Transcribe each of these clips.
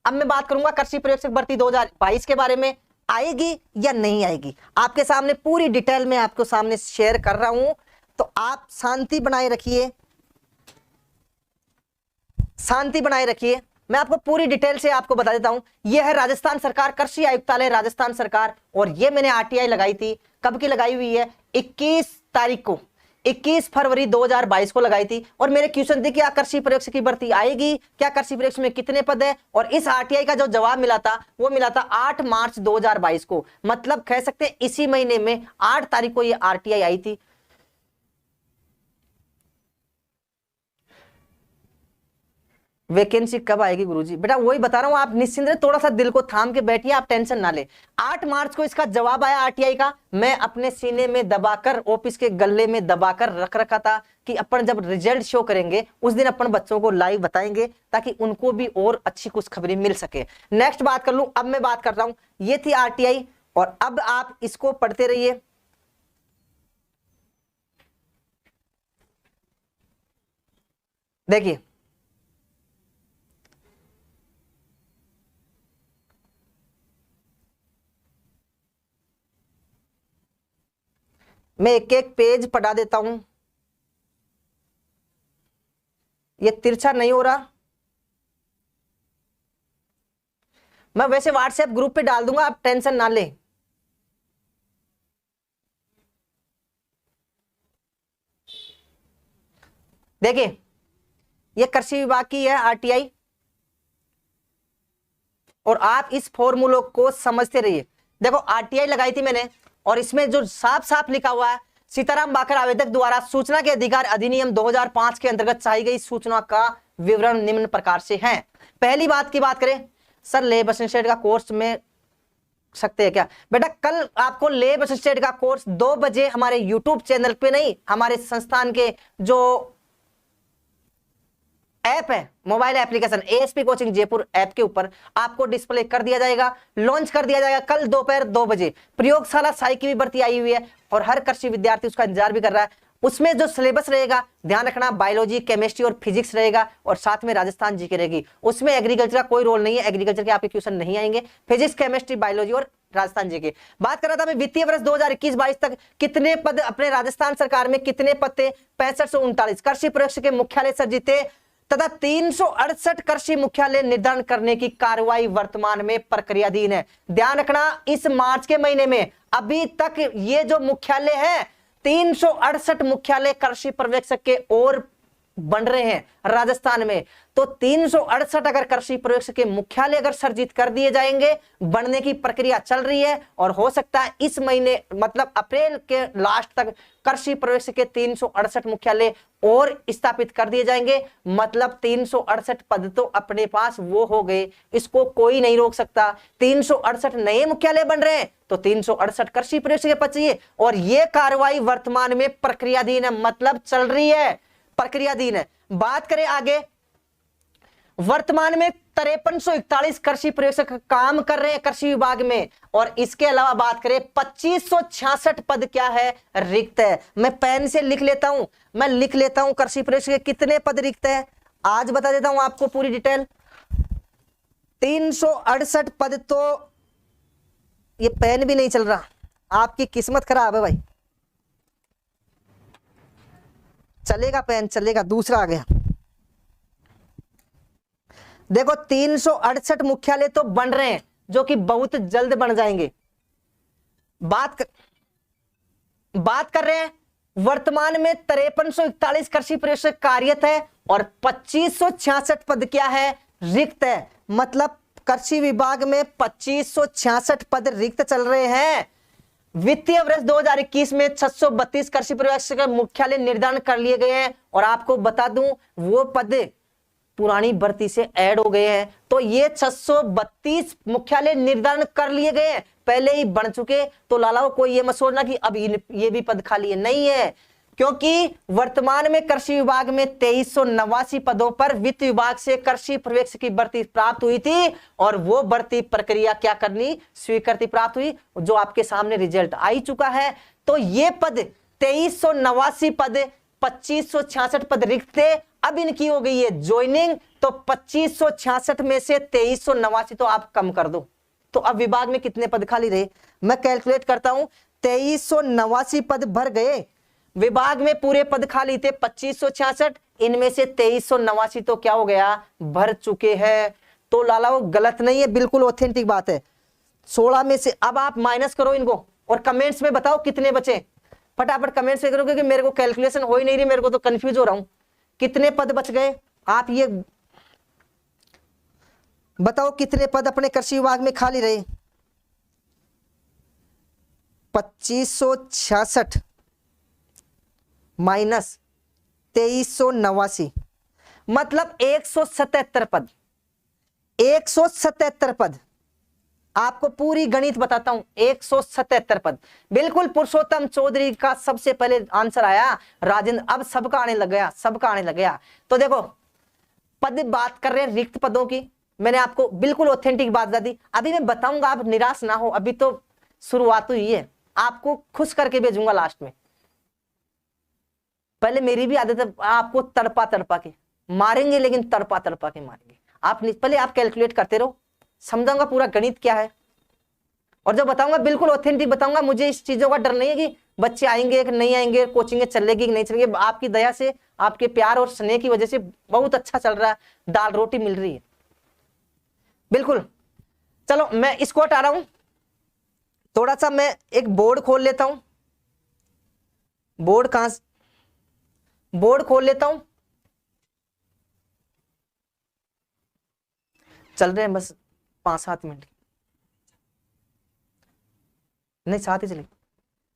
अब मैं बात करूंगा कृषि पर्यवेक्षक भर्ती 2022 के बारे में, आएगी या नहीं आएगी। आपके सामने पूरी डिटेल में आपको सामने शेयर कर रहा हूं, तो आप शांति बनाए रखिए, शांति बनाए रखिए। मैं आपको पूरी डिटेल से आपको बता देता हूं। यह है राजस्थान सरकार, कृषि आयुक्तालय राजस्थान सरकार, और ये मैंने आरटीआई लगाई थी। कब की लगाई हुई है? 21 तारीख को, 21 फरवरी 2022 को लगाई थी। और मेरे क्वेश्चन थे क्या कृषि पर्यवेक्षक की भर्ती आएगी, क्या कृषि पर्यवेक्षक में कितने पद है, और इस आरटीआई का जो जवाब मिला था वो मिला था 8 मार्च 2022 को। मतलब कह सकते हैं इसी महीने में 8 तारीख को ये आरटीआई आई थी। वैकेंसी कब आएगी गुरुजी? बेटा वही बता रहा हूं, आप निश्चिंत रहे, थोड़ा सा दिल को थाम के बैठिए, आप टेंशन ना ले। 8 मार्च को इसका जवाब आया आरटीआई का। मैं अपने सीने में दबाकर, ऑफिस के गले में दबाकर रख रखा था कि अपन जब रिजल्ट शो करेंगे उस दिन अपन बच्चों को लाइव बताएंगे, ताकि उनको भी और अच्छी खुशखबरी मिल सके। नेक्स्ट बात कर लूं, अब मैं बात कर रहा हूं, ये थी आरटीआई, और अब आप इसको पढ़ते रहिए। देखिए मैं एक एक पेज पढ़ा देता हूं। ये तिरछा नहीं हो रहा, मैं वैसे व्हाट्सएप ग्रुप पे डाल दूंगा, आप टेंशन ना लें। देखिए ये कृषि विभाग की है आरटीआई, और आप इस फॉर्मूलों को समझते रहिए। देखो आरटीआई लगाई थी मैंने, और इसमें जो साफ साफ लिखा हुआ है, सीताराम बाकर आवेदक द्वारा सूचना के अधिकार अधिनियम 2005 के अंतर्गत चाहिए गई सूचना का विवरण निम्न प्रकार से है। पहली बात की बात करें, सर लेब असिस्टेंट का कोर्स में सकते हैं क्या? बेटा कल आपको लेब असिस्टेंट का कोर्स 2 बजे हमारे यूट्यूब चैनल पे, नहीं हमारे संस्थान के जो ऐप है, mobile application ASP coaching Jaipur app के ऊपर आपको डिस्प्ले कर दिया जाएगा, लॉन्च कर दिया जाएगा कल दोपहर 2 बजे। प्रयोगशाला सहायक की भी भर्ती आई हुई है, और हर कृषि विद्यार्थी उसका इंतजार भी कर रहा है। उसमें जो सिलेबस रहेगा, ध्यान रखना, बायोलॉजी, केमिस्ट्री और फिजिक्स रहेगा, और साथ में राजस्थान जीके रहेगी। उसमें एग्रीकल्चर का कोई रोल नहीं है, एग्रीकल्चर के आपके क्वेश्चन नहीं आएंगे। फिजिक्स, केमिस्ट्री, बायोलॉजी और राजस्थान जीके। बात कर रहा था मैं वित्तीय वर्ष 2021-22 तक कितने पद अपने राजस्थान सरकार में कितने पद थे? 6539। कृषि पर्यवेक्षक के मुख्यालय सर्जित थे, तथा 368 कृषि मुख्यालय निर्धारण करने की कार्रवाई वर्तमान में प्रक्रियाधीन है। ध्यान रखना, इस मार्च के महीने में अभी तक ये जो मुख्यालय है 368 मुख्यालय कृषि पर्यवेक्षक के और बन रहे हैं राजस्थान में। तो 368 अगर कृषि पर्यवेक्षक के मुख्यालय अगर सर्जित कर दिए जाएंगे, बनने की प्रक्रिया चल रही है, और हो सकता है इस महीने मतलब अप्रैल के लास्ट तक कृषि पर्यवेक्षक के 368 मुख्यालय और स्थापित कर दिए जाएंगे। मतलब 368 पद तो अपने पास वो हो गए, इसको कोई नहीं रोक सकता। 368 नए मुख्यालय बन रहे हैं, तो 368 कृषि पर्यवेक्षक के पद चाहिए, और ये कार्रवाई वर्तमान में प्रक्रियाधीन है, मतलब चल रही है, प्रक्रियाधीन है। बात करें आगे, वर्तमान में 5341 कृषि पर्यवेक्षक काम कर रहे हैं कृषि विभाग में, और इसके अलावा बात करें 2566 पद क्या है? रिक्त है। मैं पेन से लिख लेता हूं, मैं लिख लेता हूं कृषि पर्यवेक्षक के कितने पद रिक्त है, आज बता देता हूं आपको पूरी डिटेल। 368 पद, तो ये पेन भी नहीं चल रहा, आपकी किस्मत खराब है भाई। चलेगा पेन, चलेगा, दूसरा आ गया। देखो 368 मुख्यालय तो बन रहे हैं, जो कि बहुत जल्द बन जाएंगे। बात कर रहे हैं वर्तमान में 5341 कृषि पर्यवेक्षक कार्यरत है, और 2566 पद क्या है? रिक्त है। मतलब कृषि विभाग में 2566 पद रिक्त चल रहे हैं। वित्तीय वर्ष 2021 में 632 कृषि पर्यवेक्षक मुख्यालय निर्धारण कर लिए गए हैं, और आपको बता दूं वो पद पुरानी भर्ती से ऐड हो गए हैं। तो ये 632 मुख्यालय निर्धारण कर लिए गए हैं, पहले ही बन चुके। तो लालाओं को ये मत सोचना कि अब ये भी पद खाली है, नहीं है, क्योंकि वर्तमान में कृषि विभाग में 2389 पदों पर वित्त विभाग से कृषि पर्यवेक्षक की भर्ती प्राप्त हुई थी, और वो भर्ती प्रक्रिया क्या करनी, स्वीकृति प्राप्त हुई, जो आपके सामने रिजल्ट आ चुका है। तो ये पद 2389 पद, 2566 पद रिक्त थे, अब इनकी हो गई है ज्वाइनिंग, तो 2566 में से 2389 तो आप कम कर दो। तो अब विभाग में कितने पद खाली रहे, मैं कैलकुलेट करता हूं। 2389 पद भर गए, विभाग में पूरे पद खाली थे 2566, इनमें से 2389 तो क्या हो गया, भर चुके हैं। तो लाला वो गलत नहीं है, बिल्कुल ऑथेंटिक बात है। 16 में से अब आप माइनस करो इनको और कमेंट्स में बताओ कितने बचे, फटाफट कमेंट्स में करो, क्योंकि मेरे को कैलकुलेशन हो ही नहीं रही, मेरे को तो कंफ्यूज हो रहा हूं। कितने पद बच गए आप ये बताओ, कितने पद अपने कृषि विभाग में खाली रहे। 2566 माइनस 2389 मतलब 177 पद। 177 पद, आपको पूरी गणित बताता हूं। 177 पद, बिल्कुल पुरुषोत्तम चौधरी का सबसे पहले आंसर आया, राजेंद्र। अब सबका आने लग गया, सबका आने लग गया। तो देखो पद बात कर रहे हैं रिक्त पदों की, मैंने आपको बिल्कुल ऑथेंटिक बात बता दी। अभी मैं बताऊंगा, आप निराश ना हो, अभी तो शुरुआत हुई है, आपको खुश करके भेजूंगा लास्ट में। पहले मेरी भी आदत है, आपको तड़पा तड़पा के मारेंगे, लेकिन तड़पा तड़पा के मारेंगे। आप पहले आप कैलकुलेट करते रहो, समझाऊंगा पूरा गणित क्या है, और जब बताऊंगा बिल्कुल ऑथेंटिक बताऊंगा। मुझे इस चीजों का डर नहीं है कि बच्चे आएंगे कि नहीं आएंगे, कोचिंग चलेगी कि नहीं चलेगी। आपकी दया से, आपके प्यार और स्नेह की वजह से बहुत अच्छा चल रहा है, दाल रोटी मिल रही है बिल्कुल। चलो मैं इसको हटा रहा हूं, थोड़ा सा मैं एक बोर्ड खोल लेता हूं। बोर्ड कहां, बोर्ड खोल लेता हूं। चल रहे हैं बस 5-7 मिनट, नहीं 7 ही चले।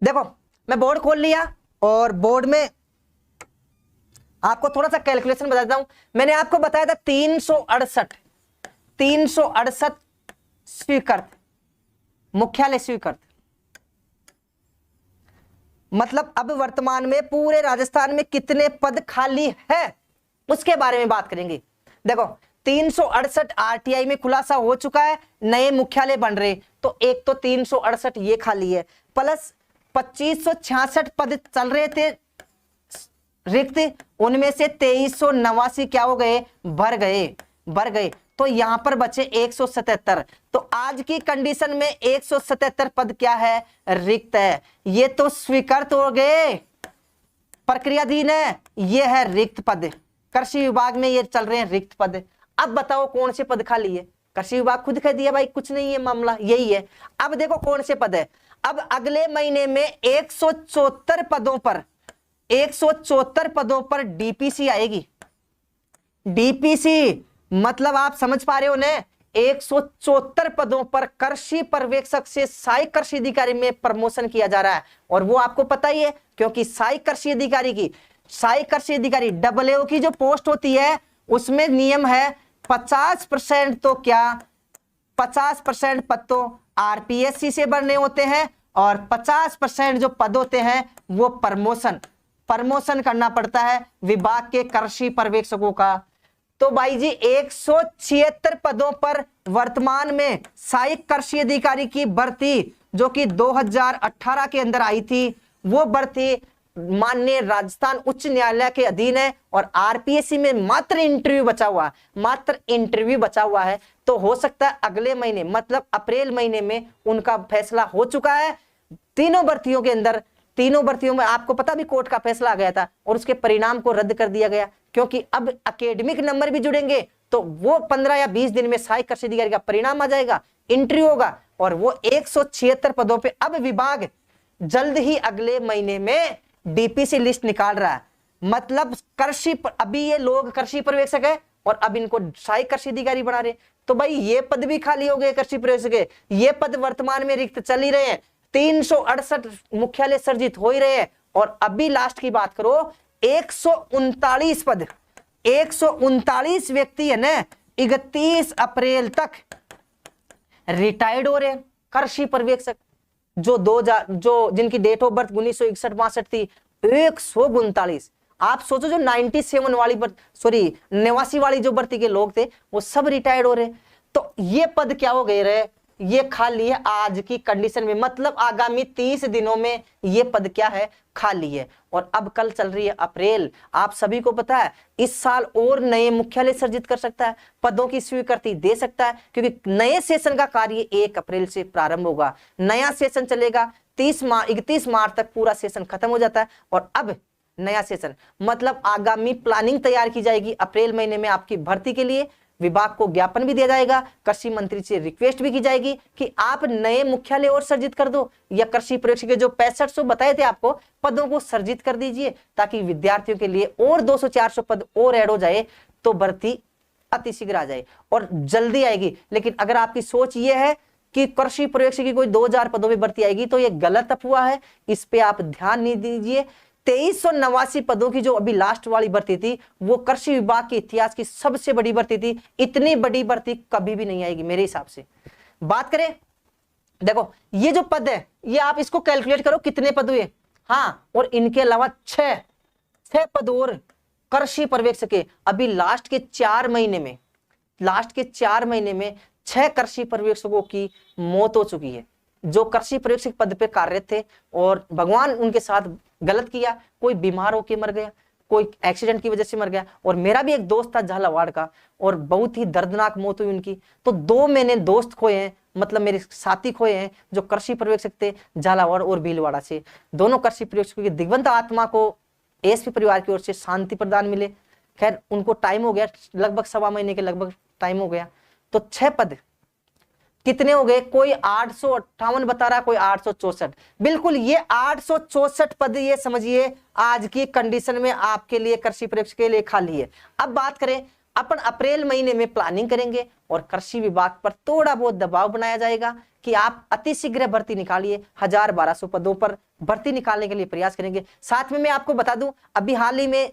देखो मैं बोर्ड खोल लिया, और बोर्ड में आपको थोड़ा सा कैलकुलेशन बताता हूं। मैंने आपको बताया था 368 स्वीकृत, मुख्यालय स्वीकृत। मतलब अब वर्तमान में पूरे राजस्थान में कितने पद खाली है उसके बारे में बात करेंगे। देखो 368 आरटीआई में खुलासा हो चुका है, नए मुख्यालय बन रहे, तो एक तो 368 ये खाली है, प्लस 2566 पद चल रहे थे रिक्त, उनमें से 2389 क्या हो गए, भर गए। तो यहां पर बचे 177। तो आज की कंडीशन में 177 पद क्या है, रिक्त है। ये तो स्वीकृत हो गए, प्रक्रियाधीन है, ये है रिक्त पद। कृषि विभाग में ये चल रहे हैं रिक्त पद। अब बताओ कौन से पद खाली है, कृषि विभाग खुद कह दिया भाई कुछ नहीं है, मामला यही है। अब देखो कौन से पद है। अब अगले महीने में 174 पदों पर, 174 पदों पर डीपीसी आएगी। डीपीसी मतलब आप समझ पा रहे हो ना, 174 पदों पर कृषि पर्यवेक्षक से सहायक कृषि अधिकारी में प्रमोशन किया जा रहा है। और वो आपको पता ही है, क्योंकि सहायक कृषि अधिकारी की, सहायक कृषि अधिकारी डबल की जो पोस्ट होती है, उसमें नियम है 50% तो क्या, 50% पद तो आरपीएससी से भरने होते हैं, और 50% जो पद होते हैं वो प्रमोशन करना पड़ता है विभाग के कृषि पर्यवेक्षकों का। तो भाई जी 176 पदों पर वर्तमान में सहायक कृषि अधिकारी की भर्ती, जो कि 2018 के अंदर आई थी, वो भर्ती माननीय राजस्थान उच्च न्यायालय के अधीन है, और आरपीएससी में मात्र इंटरव्यू बचा हुआ है। तो हो सकता है अगले महीने, मतलब अप्रैल महीने में उनका फैसला हो चुका है। तीनों भर्तियों के अंदर, तीनों भर्तियों में आपको पता भी कोर्ट का फैसला आ गया था, और उसके परिणाम को रद्द कर दिया गया, क्योंकि अब एकेडमिक नंबर भी जुड़ेंगे, तो वो 15 या 20 दिन में सहायक कृषि अधिकारी का परिणाम आ जाएगा, इंटरव्यू होगा, और वो 176 पदों पे अब विभाग जल्द ही अगले महीने में डीपीसी लिस्ट निकाल रहा है। मतलब अभी ये लोग कृषि पर्यवेक्षक है, और अब इनको सहायक कृषि अधिकारी बना रहे। तो भाई ये पद भी खाली हो गए कृषि पर्यवेक्षक के, ये पद वर्तमान में रिक्त चल ही रहे हैं। 368 मुख्यालय सर्जित हो ही रहे हैं, और अभी लास्ट की बात करो 139 पद, 139 व्यक्ति है ना 31 अप्रैल तक रिटायर्ड हो रहे हैं कृषि पर्यवेक्षक, जो जिनकी डेट ऑफ बर्थ 1961-62 थी। 139, आप सोचो जो 97 वाली 89 वाली जो भर्ती के लोग थे वो सब रिटायर्ड हो रहे। तो ये पद क्या हो गए रहे, ये खाली है आज की कंडीशन में, मतलब आगामी 30 दिनों में ये पद क्या है, खाली है। और अब कल चल रही है अप्रैल, आप सभी को पता है इस साल और नए मुख्यालय सर्जित कर सकता है, पदों की स्वीकृति दे सकता है, क्योंकि नए सेशन का कार्य 1 अप्रैल से प्रारंभ होगा। नया सेशन चलेगा 31 मार्च तक, पूरा सेशन खत्म हो जाता है। और अब नया सेशन मतलब आगामी प्लानिंग तैयार की जाएगी अप्रैल महीने में आपकी भर्ती के लिए। विभाग को ज्ञापन भी दिया जाएगा, कृषि मंत्री से रिक्वेस्ट भी की जाएगी कि आप नए मुख्यालय और सर्जित कर दो, या कृषि पर्यवेक्षक के जो 6500 बताए थे आपको पदों को सर्जित कर दीजिए, ताकि विद्यार्थियों के लिए और 200-400 पद और ऐड हो जाए, तो भर्ती अतिशीघ्र आ जाए और जल्दी आएगी। लेकिन अगर आपकी सोच ये है कि कृषि पर्यवेक्षक की कोई 2000 पदों में भर्ती आएगी, तो ये गलत अफवाह है, इस पे आप ध्यान नहीं दीजिए। 2389 पदों की जो अभी लास्ट वाली भर्ती थी, वो कृषि विभाग के इतिहास की सबसे बड़ी भर्ती थी। इतनी बड़ी भर्ती कभी भी नहीं आएगी मेरे हिसाब से। बात करें, देखो ये जो पद है, ये आप इसको कैलकुलेट करो कितने पद हुए। हाँ, और इनके अलावा 6 पद और कृषि पर्यवेक्षक के अभी लास्ट के 4 महीने में 6 कृषि पर्यवेक्षकों की मौत हो चुकी है, जो कृषि पर्यवेक्षक पद पे कार्यरत थे, और भगवान उनके साथ गलत किया। कोई बीमार होकर मर गया, कोई एक्सीडेंट की वजह से मर गया। और मेरा भी एक दोस्त था झालावाड़ का, और बहुत ही दर्दनाक मौत हुई उनकी। तो 2 मैंने दोस्त खोए हैं, मतलब मेरे साथी खोए हैं, जो कृषि पर्यवेक्षक थे झालावाड़ और भीलवाड़ा से। दोनों कृषि पर्यवेक्षकों की दिवंगत आत्मा को एएसपी परिवार की ओर से शांति प्रदान मिले। खैर उनको टाइम हो गया, लगभग 1.25 महीने के लगभग टाइम हो गया। तो 6 पद कितने हो गए, कोई 858 बता रहा, कोई 864। बिल्कुल ये 864 पद, ये समझिए आज की कंडीशन में आपके लिए कृषि पर्यवेक्षक के लिए खाली है। अब बात करें, अपन अप्रैल महीने में प्लानिंग करेंगे और कृषि विभाग पर थोड़ा बहुत दबाव बनाया जाएगा कि आप अतिशीघ्र भर्ती निकालिए। 1000-1200 पदों पर भर्ती निकालने के लिए प्रयास करेंगे। साथ में मैं आपको बता दूं, अभी हाल ही में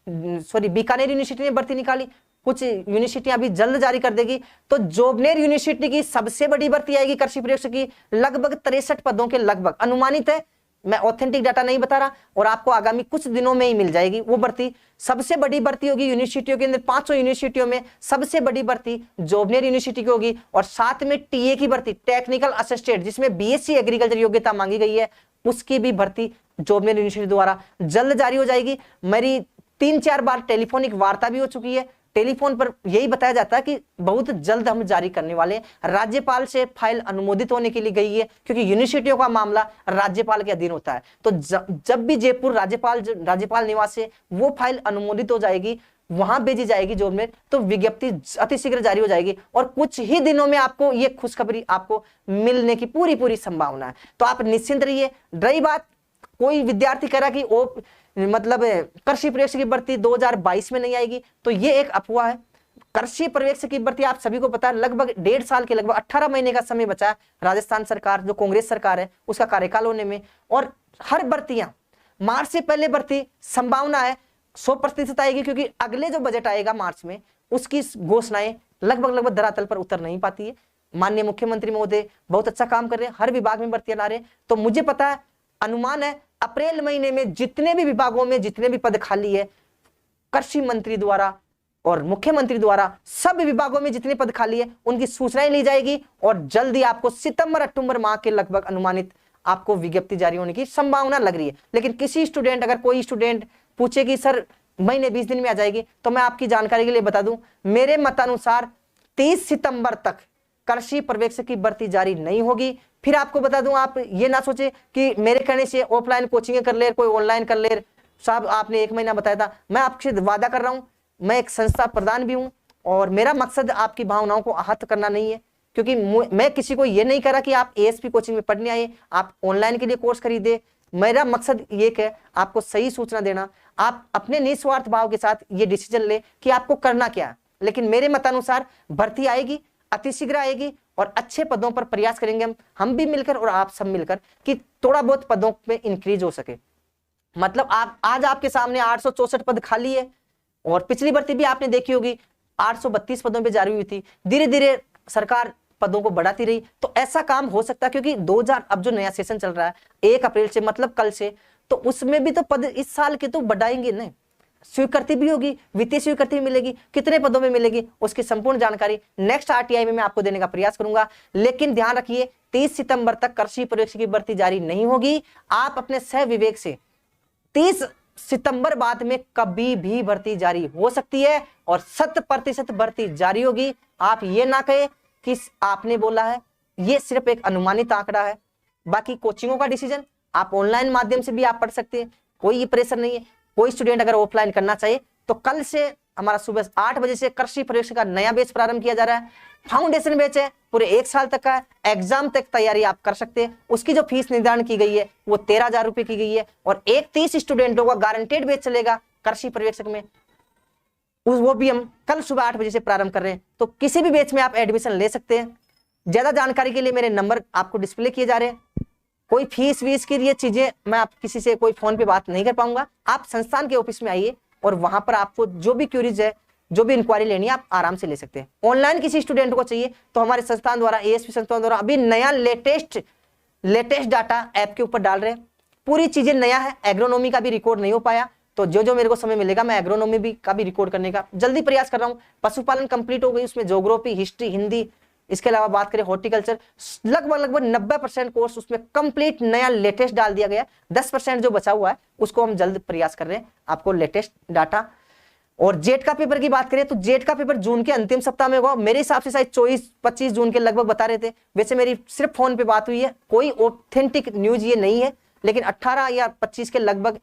बीकानेर यूनिवर्सिटी ने भर्ती निकाली, कुछ यूनिवर्सिटियां अभी जल्द जारी कर देगी। तो जोबनेर यूनिवर्सिटी की सबसे बड़ी भर्ती आएगी कृषि पर्यवेक्षक की, लगभग 63 पदों के लगभग अनुमानित है, मैं ऑथेंटिक डाटा नहीं बता रहा, और आपको आगामी कुछ दिनों में ही मिल जाएगी वो भर्ती। सबसे बड़ी भर्ती होगी यूनिवर्सिटियों के अंदर, 500 यूनिवर्सिटियों में सबसे बड़ी भर्ती जोबनेर यूनिवर्सिटी की होगी। और साथ में टीए की भर्ती, टेक्निकल असिस्टेंट, जिसमें बीएससी एग्रीकल्चर योग्यता मांगी गई है, उसकी भी भर्ती जोबनेर यूनिवर्सिटी द्वारा जल्द जारी हो जाएगी। मेरी 3-4 बार टेलीफोनिक वार्ता भी हो चुकी है, टेलीफोन पर यही बताया जाता है कि बहुत जल्द हम जारी करने वाले हैं। राज्यपाल से फाइल अनुमोदित होने के लिए गई है, क्योंकि यूनिवर्सिटियों का मामला राज्यपाल के अधीन होता है। तो जब भी जयपुर राज्यपाल निवास से वो फाइल अनुमोदित हो जाएगी, वहां भेजी जाएगी जॉब में, तो विज्ञप्ति अतिशीघ्र जारी हो जाएगी और कुछ ही दिनों में आपको ये खुशखबरी आपको मिलने की पूरी संभावना है। तो आप निश्चिंत रहिए। रही बात, कोई विद्यार्थी कह रहा कि वो मतलब कृषि पर्यवेक्षक की भर्ती 2022 में नहीं आएगी, तो ये एक अफवाह है। कृषि पर्यवेक्षक की भर्ती आप सभी को पता है, लगभग 1.5 साल के लगभग 18 महीने का समय बचा है राजस्थान सरकार, जो कांग्रेस सरकार है, उसका कार्यकाल होने में। और हर भर्तियां मार्च से पहले भर्ती संभावना है 100% आएगी, क्योंकि अगले जो बजट आएगा मार्च में, उसकी घोषणाएं लगभग धरातल पर उतर नहीं पाती है। माननीय मुख्यमंत्री महोदय बहुत अच्छा काम कर रहे हैं, हर विभाग में भर्तियां ला रहे हैं। तो मुझे पता है, अनुमान है, अप्रैल महीने में जितने भी विभागों में जितने भी पद खाली है, कृषि मंत्री द्वारा और मुख्यमंत्री द्वारा सब विभागों में जितने पद खाली है उनकी सूचनाएं ली जाएगी, और जल्दी आपको सितंबर-अक्टूबर माह के लगभग अनुमानित आपको विज्ञप्ति जारी होने की संभावना लग रही है। लेकिन किसी स्टूडेंट, अगर कोई स्टूडेंट पूछे कि सर महीने 20 दिन में आ जाएगी, तो मैं आपकी जानकारी के लिए बता दूं, मेरे मतानुसार 30 सितंबर तक कृषि पर्यवेक्षक की भर्ती जारी नहीं होगी। फिर आपको बता दूं, आप ये ना सोचे कि मेरे कहने से ऑफलाइन कोचिंग कर ले, कोई ऑनलाइन कर ले। साहब आपने 1 महीना बताया था, मैं आपसे वादा कर रहा हूं, मैं एक संस्था प्रधान भी हूं, और मेरा मकसद आपकी भावनाओं को आहत करना नहीं है, क्योंकि मैं किसी को ये नहीं करा कि आप एएसपी कोचिंग में पढ़ने आए, आप ऑनलाइन के लिए कोर्स खरीदे। मेरा मकसद ये है आपको सही सूचना देना, आप अपने निस्वार्थ भाव के साथ ये डिसीजन ले कि आपको करना क्या है। लेकिन मेरे मतानुसार भर्ती आएगी, अतिशीघ्र आएगी, और अच्छे पदों पर प्रयास करेंगे हम भी मिलकर और आप सब मिलकर, कि थोड़ा बहुत पदों में इंक्रीज हो सके। मतलब आज आपके सामने 864 पद खाली है, और पिछली भर्ती भी आपने देखी होगी 832 पदों पे जारी हुई थी। धीरे धीरे सरकार पदों को बढ़ाती रही, तो ऐसा काम हो सकता है, क्योंकि 2000 अब जो नया सेशन चल रहा है 1 अप्रैल से, मतलब कल से, तो उसमें भी तो पद इस साल के तो बढ़ाएंगे नहीं। स्वीकृति भी होगी, वित्तीय स्वीकृति भी मिलेगी, कितने पदों में मिलेगी, उसकी संपूर्ण जानकारी नेक्स्ट आरटीआई में मैं आपको देने का प्रयास करूंगा। लेकिन ध्यान रखिए 30 सितंबर तक कृषि पर्यवेक्षक की भर्ती जारी नहीं होगी। आप अपने सह विवेक से 30 सितंबर बाद में कभी भी भर्ती जारी हो सकती है और 100% भर्ती जारी होगी। आप ये ना कहे कि आपने बोला है, ये सिर्फ एक अनुमानित आंकड़ा है। बाकी कोचिंगों का डिसीजन आप ऑनलाइन माध्यम से भी आप पढ़ सकते हैं, कोई प्रेशर नहीं है। कोई स्टूडेंट अगर ऑफलाइन करना चाहिए तो कल से हमारा सुबह 8 बजे से कृषि पर्यवेक्षक का नया बैच प्रारंभ किया जा रहा है। फाउंडेशन बैच है, पूरे 1 साल तक का है, एग्जाम तक तैयारी आप कर सकते हैं। उसकी जो फीस निर्धारण की गई है वो 13,000 रुपए की गई है और 30 स्टूडेंटों का गारंटेड बैच चलेगा कृषि पर्यवेक्षक में, वो भी हम कल सुबह 8 बजे से प्रारंभ कर रहे हैं। तो किसी भी बैच में आप एडमिशन ले सकते हैं। ज्यादा जानकारी के लिए मेरे नंबर आपको डिस्प्ले किए जा रहे हैं। कोई फीस वीस की ये चीजें मैं आप किसी से कोई फोन पे बात नहीं कर पाऊंगा। आप संस्थान के ऑफिस में आइए और वहां पर आपको जो भी क्यूरीज है, जो भी इंक्वायरी लेनी है, आप आराम से ले सकते हैं। ऑनलाइन किसी स्टूडेंट को चाहिए तो हमारे संस्थान द्वारा, एएसपी संस्थान द्वारा अभी नया लेटेस्ट डाटा ऐप के ऊपर डाल रहे हैं। पूरी चीजें नया है। एग्रोनॉमी का भी रिकॉर्ड नहीं हो पाया, तो जो मेरे को समय मिलेगा मैं एग्रोनॉमी भी का भी रिकॉर्ड करने का जल्दी प्रयास कर रहा हूँ। पशुपालन कंप्लीट हो गई, उसमें ज्योग्राफी, हिस्ट्री, हिंदी, इसके अलावा बात करें हॉर्टिकल्चर, लगभग 90% कोर्स उसमें कंप्लीट नया लेटेस्ट डाल दिया गया। 10% जो बचा हुआ है उसको हम जल्द प्रयास कर रहे हैं आपको लेटेस्ट डाटा। और जेट का पेपर की बात करें तो जेट का पेपर जून के अंतिम सप्ताह में होगा। मेरे हिसाब से शायद 24-25 जून के लगभग बता रहे थे। वैसे मेरी सिर्फ फोन पे बात हुई है, कोई ऑथेंटिक न्यूज ये नहीं है, लेकिन 18 या 25 के लगभग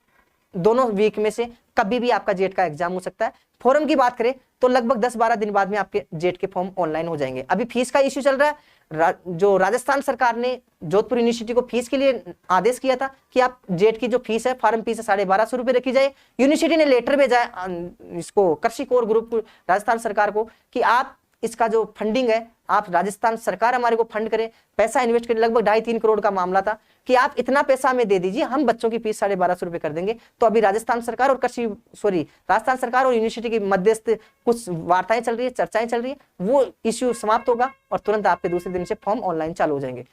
दोनों वीक में से कभी भी आपका जेट का एग्जाम हो सकता है। फॉर्म की बात करें तो लगभग 10-12 दिन बाद में आपके जेट के फॉर्म ऑनलाइन हो जाएंगे। अभी फीस का इश्यू चल रहा है। जो राजस्थान सरकार ने जोधपुर यूनिवर्सिटी को फीस के लिए आदेश किया था कि आप जेट की जो फीस है, फॉर्म फीस है 1250 रुपए रखी जाए। यूनिवर्सिटी ने लेटर भेजा है इसको कृषि कोर ग्रुप राजस्थान सरकार को कि आप इसका जो फंडिंग है, आप राजस्थान सरकार हमारे को फंड करे, पैसा इन्वेस्ट करे। लगभग 2.5-3 करोड़ का मामला था कि आप इतना पैसा हमें दे दीजिए, हम बच्चों की फीस 1250 रुपए कर देंगे। तो अभी राजस्थान सरकार और राजस्थान सरकार और यूनिवर्सिटी की मध्यस्थ कुछ वार्ताएं चल रही है, चर्चाएं चल रही है। वो इश्यू समाप्त होगा और तुरंत आपके दूसरे दिन से फॉर्म ऑनलाइन चालू हो जाएंगे।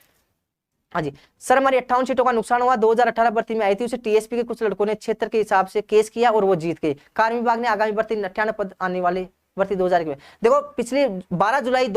हाँ जी सर, हमारी 58 सीटों का नुकसान हुआ। 2018 भर्ती में आई थी, उसे टीएसपी के कुछ लड़कों ने क्षेत्र के हिसाब से केस किया और वो जीत गए। कार्य विभाग ने आगामी भर्ती 98 पद आने वाले भर्ती 2000 में। देखो पिछले 12 जुलाई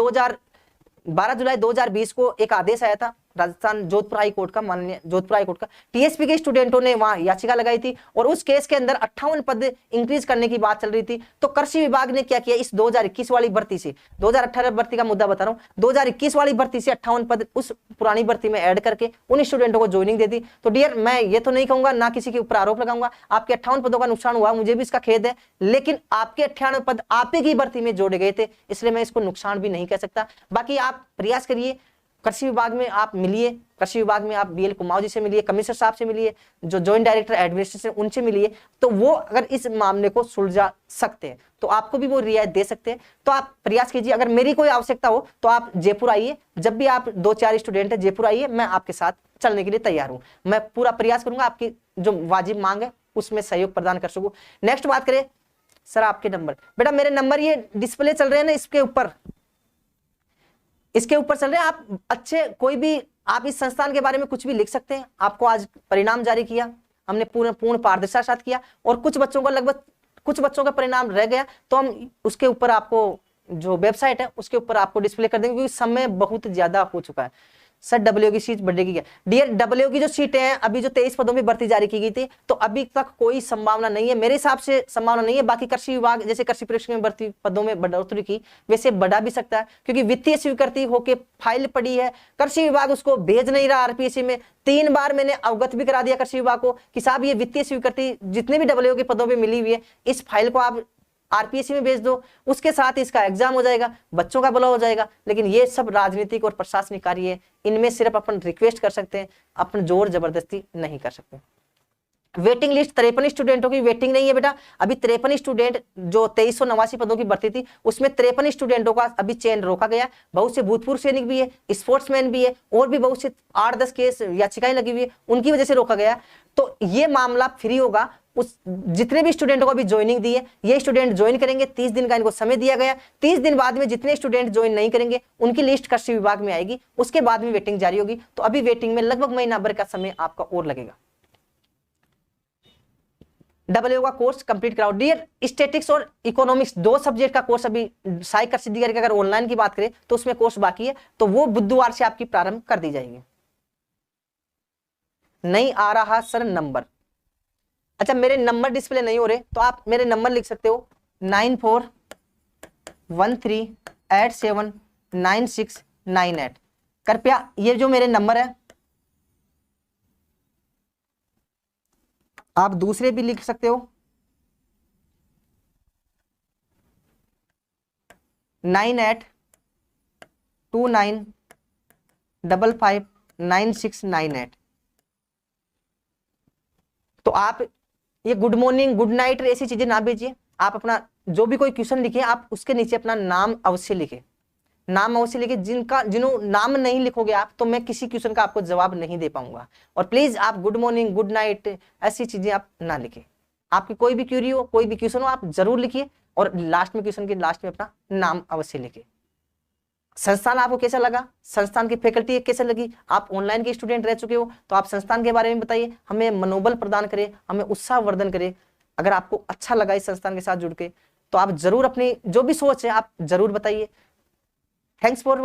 2020 को एक आदेश आया था राजस्थान जोधपुर हाई कोर्ट का, माननीय जोधपुर हाई कोर्ट का। टीएसपी के स्टूडेंटों ने वहां याचिका लगाई थी और उस केस के अंदर 58 पद इंक्रीज करने की बात चल रही थी। तो कृषि विभाग ने क्या किया, इस 2021 वाली भर्ती से, 2018 भर्ती का मुद्दा बता रहा हूं, 2021 वाली भर्ती से 58 पद उस पुरानी भर्ती में ऐड करके उन स्टूडेंटों को ज्वाइनिंग दे दी। तो डियर, मैं ये तो नहीं कहूंगा, ना किसी के ऊपर आरोप लगाऊंगा, आपके 58 पदों का नुकसान हुआ, मुझे भी इसका खेद है, लेकिन आपके 98 पद आप ही की भर्ती में जोड़े गए थे, इसलिए मैं इसको नुकसान भी नहीं कह सकता। बाकी आप प्रयास करिए, कृषि विभाग में आप मिलिए, कृषि विभाग में आप बीएल कुमाऊं जी से मिलिए, कमिश्नर साहब से मिलिए, जो जॉइंट डायरेक्टर एडमिनिस्ट्रेशन उनसे मिलिए, तो वो अगर इस मामले को सुलझा सकते हैं तो आपको भी वो रियायत दे सकते हैं। तो आप प्रयास कीजिए। अगर मेरी कोई आवश्यकता हो तो आप जयपुर आइए, जब भी आप 2-4 स्टूडेंट है जयपुर आइए, मैं आपके साथ चलने के लिए तैयार हूं। मैं पूरा प्रयास करूंगा आपकी जो वाजिब मांग है उसमें सहयोग प्रदान कर सकूं। नेक्स्ट बात करें सर आपके नंबर, बेटा मेरे नंबर ये डिस्प्ले चल रहे हैं ना, इसके ऊपर चल रहे हैं। आप अच्छे कोई भी आप इस संस्थान के बारे में कुछ भी लिख सकते हैं। आपको आज परिणाम जारी किया हमने, पूर्ण पारदर्शिता के साथ किया, और कुछ बच्चों का परिणाम रह गया तो हम उसके ऊपर आपको जो वेबसाइट है उसके ऊपर आपको डिस्प्ले कर देंगे, क्योंकि समय बहुत ज्यादा हो चुका है। सर डब्ल्यू की सीट बढ़ेगी क्या? डियर, डब्ल्यू की जो सीटें हैं अभी जो 23 पदों में भर्ती जारी की गई थी, तो अभी तक कोई संभावना नहीं है, मेरे हिसाब से संभावना नहीं है। बाकी कृषि विभाग जैसे कृषि परीक्षा में भर्ती पदों में बढ़ोतरी की, वैसे बढ़ा भी सकता है, क्योंकि वित्तीय स्वीकृति होके फाइल पड़ी है, कृषि विभाग उसको भेज नहीं रहा आरपीएससी में। 3 बार मैंने अवगत भी करा दिया कृषि विभाग को कि साहब ये वित्तीय स्वीकृति जितने भी डब्ल्यू के पदों पर मिली हुई है, इस फाइल को आप आरपीएससी में भेज दो, उसके साथ इसका एग्जाम हो जाएगा, बच्चों का भला हो जाएगा। लेकिन ये सब राजनीतिक और प्रशासनिक कार्य है, इनमें सिर्फ अपन रिक्वेस्ट कर सकते हैं, अपन जोर जबरदस्ती नहीं कर सकते। वेटिंग लिस्ट 53 स्टूडेंटों की वेटिंग नहीं है बेटा। अभी 53 स्टूडेंट जो 2389 पदों की भर्ती थी उसमें 53 स्टूडेंटों का अभी चयन रोका गया। बहुत से भूतपूर्व सैनिक भी है, स्पोर्ट्समैन भी है, और भी बहुत से 8-10 केस याचिकाएं लगी हुई है, उनकी वजह से रोका गया। तो ये मामला फ्री होगा। उस जितने भी स्टूडेंटों को अभी ज्वाइनिंग दी है, ये स्टूडेंट ज्वाइन करेंगे, 30 दिन का इनको समय दिया गया। 30 दिन बाद में जितने स्टूडेंट ज्वाइन नहीं करेंगे उनकी लिस्ट कृषि विभाग में आएगी, उसके बाद में वेटिंग जारी होगी। तो अभी वेटिंग में लगभग महीना भर का समय आपका और लगेगा। डबल का कोर्स कंप्लीट कराओ। डियर स्टैटिक्स और इकोनॉमिक्स 2 सब्जेक्ट का कोर्स अभी साई कृषि अधिकारी की अगर ऑनलाइन की बात करें तो उसमें कोर्स बाकी है, तो वो बुधवार से आपकी प्रारंभ कर दी जाएगी। नहीं आ रहा सर नंबर, अच्छा मेरे नंबर डिस्प्ले नहीं हो रहे तो आप मेरे नंबर लिख सकते हो 9413879698। कृपया ये जो मेरे नंबर है आप दूसरे भी लिख सकते हो 9829559698। तो आप ये गुड मॉर्निंग गुड नाइट ऐसी चीजें ना भेजिए, आप अपना जो भी कोई क्वेश्चन लिखे आप उसके नीचे अपना नाम अवश्य लिखे, नाम अवश्य लिखे। जिन्हों नाम नहीं लिखोगे आप तो मैं किसी क्वेश्चन का आपको जवाब नहीं दे पाऊंगा। और प्लीज आप गुड मॉर्निंग गुड नाइट ऐसी चीजें आप ना लिखें। आपकी कोई भी क्यूरी हो कोई भी क्वेश्चन हो आप जरूर लिखिए और लास्ट में क्वेश्चन के लास्ट में अपना नाम अवश्य लिखिए। संस्थान आपको कैसा लगा, संस्थान की फैकल्टी कैसे लगी, आप ऑनलाइन के स्टूडेंट रह चुके हो तो आप संस्थान के बारे में बताइए, हमें मनोबल प्रदान करें, हमें उत्साहवर्धन करें। अगर आपको अच्छा लगा इस संस्थान के साथ जुड़ के तो आप जरूर अपनी जो भी सोच है आप जरूर बताइए। Thanks for